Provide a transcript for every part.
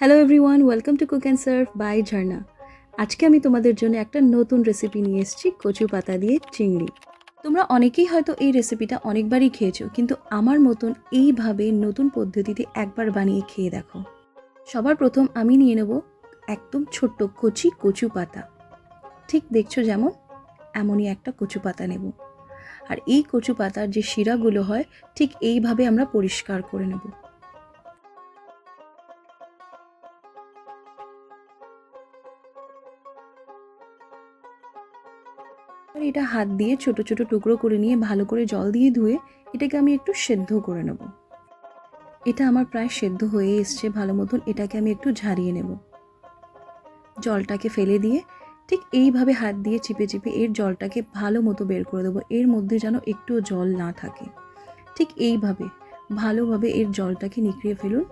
Hello everyone, welcome to cook and serve by Jharna. আজকে আমি তোমাদের জন্য একটা নতুন রেসিপি নিয়ে এসেছি, কচু পাতা দিয়ে চিংড়ি। তোমরা অনেকেই হয়তো এই রেসিপিটা অনেকবারই খেয়েছো, কিন্তু আমার মতন এইভাবে নতুন পদ্ধতিতে একবার বানিয়ে খেয়ে দেখো। সবার প্রথম আমি নিয়ে নেব একদম ছোট্ট কচি কচু পাতা। ঠিক দেখছো যেমন, এমনই একটা কচু পাতা নেব। আর এই কচু পাতার যে শিরাগুলো হয়, ঠিক এইভাবে আমরা পরিষ্কার করে নেব। আর এটা হাত দিয়ে ছোট ছোট টুকরো করে নিয়ে ভালো করে জল দিয়ে ধুয়ে এটাকে আমি একটু সেদ্ধ করে নেব। এটা আমার প্রায় সেদ্ধ হয়ে এসছে ভালো মতন। এটাকে আমি একটু ঝারিয়ে নেব। জলটাকে ফেলে দিয়ে ঠিক এইভাবে হাত দিয়ে চিপে চিপে এর জলটাকে ভালো মতো বের করে দেবো। এর মধ্যে যেন একটুও জল না থাকে। ঠিক এইভাবে ভালোভাবে এর জলটাকে নিকড়িয়ে ফেলুন।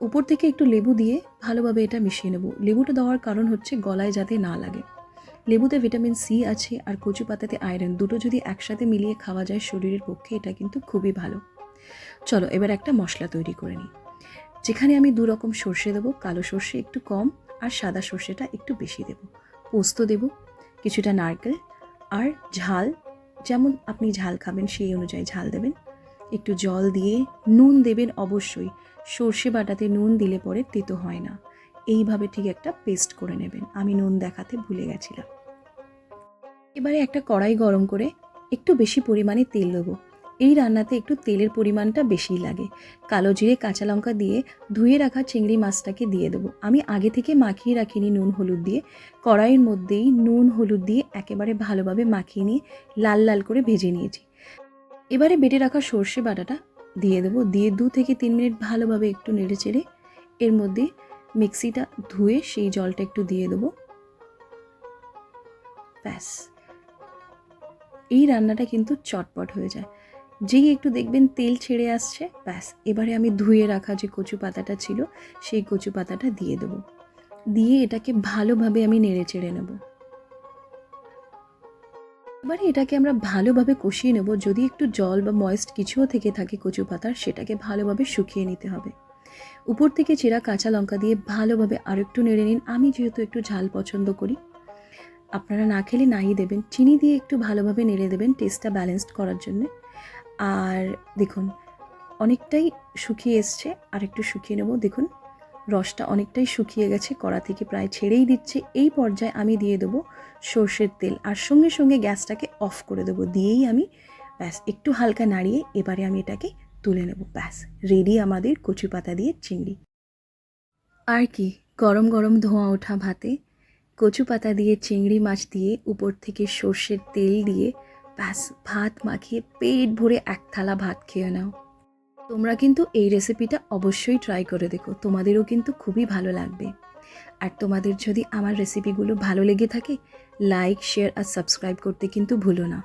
উপর থেকে একটু লেবু দিয়ে ভালোভাবে এটা মিশিয়ে নেব। লেবুটা দেওয়ার কারণ হচ্ছে গলায় যাতে না লাগে। লেবুতে ভিটামিন সি আছে আর কচু পাতাতে আয়রন, দুটো যদি একসাথে মিলিয়ে খাওয়া যায় শরীরের পক্ষে এটা কিন্তু খুবই ভালো। চলো এবার একটা মশলা তৈরি করে নিই। যেখানে আমি দু রকম সর্ষে দেবো, কালো সর্ষে একটু কম আর সাদা সর্ষেটা একটু বেশি দেবো। পোস্ত দেবো, কিছুটা নারকেল, আর ঝাল যেমন আপনি ঝাল খাবেন সেই অনুযায়ী ঝাল দেবেন। একটু জল দিয়ে নুন দেবেন অবশ্যই। সর্ষে বাটাতে নুন দিলে পরে তেতো হয় না। এইভাবে ঠিক একটা পেস্ট করে নেবেন। আমি নুন দেখাতে ভুলে গেছিলাম। এবারে একটা কড়াই গরম করে একটু বেশি পরিমাণে তেল দেবো। এই রান্নাতে একটু তেলের পরিমাণটা বেশিই লাগে। কালো জিরে কাঁচা লঙ্কা দিয়ে ধুয়ে রাখা চিংড়ি মাছটাকে দিয়ে দেবো। আমি আগে থেকে মাখিয়ে রাখিনি নুন হলুদ দিয়ে। কড়াইয়ের মধ্যেই নুন হলুদ দিয়ে একেবারে ভালোভাবে মাখিয়ে নিয়ে লাল লাল করে ভেজে নিয়েছি। এবারে বেটে রাখা সর্ষে বাটাটা দিয়ে দেবো। দিয়ে 2 থেকে 3 মিনিট ভালোভাবে একটু নেড়ে চেড়ে এর মধ্যে মিক্সিটা ধুয়ে সেই জলটা একটু দিয়ে দেবো। ব্যাস, এই রান্নাটা কিন্তু চটপট হয়ে যায়। যেই একটু দেখবেন তেল ছেড়ে আসছে, ব্যাস এবারে আমি ধুয়ে রাখা যে কচু পাতাটা ছিল সেই কচু পাতাটা দিয়ে দেবো। দিয়ে এটাকে ভালোভাবে আমি নেড়ে চেড়ে নেব। এবারে এটাকে আমরা ভালোভাবে কষিয়ে নেব। যদি একটু জল বা ময়েস্ট কিছুও থেকে থাকে কচু পাতার, সেটাকে ভালোভাবে শুকিয়ে নিতে হবে। উপর থেকে চেরা কাঁচা লঙ্কা দিয়ে ভালোভাবে আর একটু নেড়ে নিন। আমি যেহেতু একটু ঝাল পছন্দ করি, আপনারা না খেলে নাই দেবেন। চিনি দিয়ে একটু ভালোভাবে নেড়ে দেবেন টেস্টটা ব্যালেন্সড করার জন্যে। আর দেখুন অনেকটাই শুকিয়ে এসছে, আর একটু শুকিয়ে নেব। দেখুন রসটা অনেকটাই শুকিয়ে গেছে, কড়া থেকে প্রায় ছেড়েই দিচ্ছে। এই পর্যায়ে আমি দিয়ে দেবো সর্ষের তেল, আর সঙ্গে সঙ্গে গ্যাসটাকে অফ করে দেবো। দিয়েই আমি ব্যাস একটু হালকা নাড়িয়ে এবারে আমি এটাকে তুলে নেব। ব্যাস রেডি আমাদের কচু পাতা দিয়ে চিংড়ি। আর কি, গরম গরম ধোঁয়া ওঠা ভাতে কচু পাতা দিয়ে চিংড়ি মাছ দিয়ে উপর থেকে সর্ষের তেল দিয়ে ব্যাস ভাত মাখিয়ে পেট ভরে এক থালা ভাত খেয়ে নাও। তোমরা কিন্তু এই রেসিপিটা অবশ্যই ট্রাই করে দেখো, তোমাদেরও কিন্তু খুবই ভালো লাগবে। আর তোমাদের যদি আমার রেসিপিগুলো ভালো লেগে থাকে, লাইক শেয়ার আর সাবস্ক্রাইব করতে কিন্তু ভুলো না।